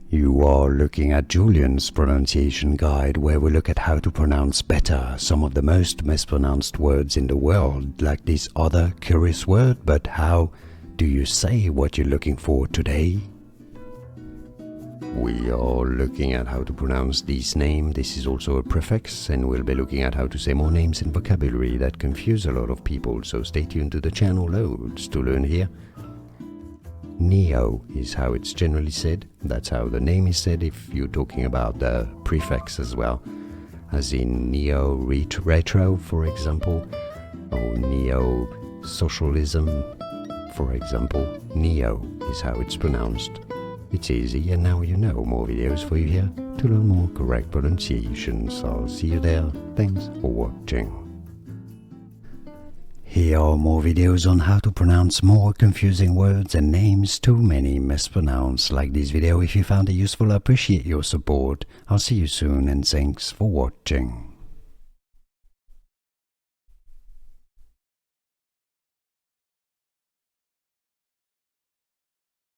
You are looking at Julian's pronunciation guide, where we look at how to pronounce better some of the most mispronounced words in the world, like this other curious word. But how do you say what you're looking for today? We are looking at how to pronounce this name. This is also a prefix, and we'll be looking at how to say more names and vocabulary that confuse a lot of people, so stay tuned to the channel. Loads to learn here. Neo is how it's generally said. That's how the name is said if you're talking about the prefix as well, as in neo-retro, for example, or neo-socialism, for example. Neo is how it's pronounced. It's easy, and now you know. More videos for you here to learn more correct pronunciations. I'll see you there. Thanks for watching. Here are more videos on how to pronounce more confusing words and names too many mispronounced. Like this video if you found it useful. I appreciate your support. I'll see you soon, and thanks for watching.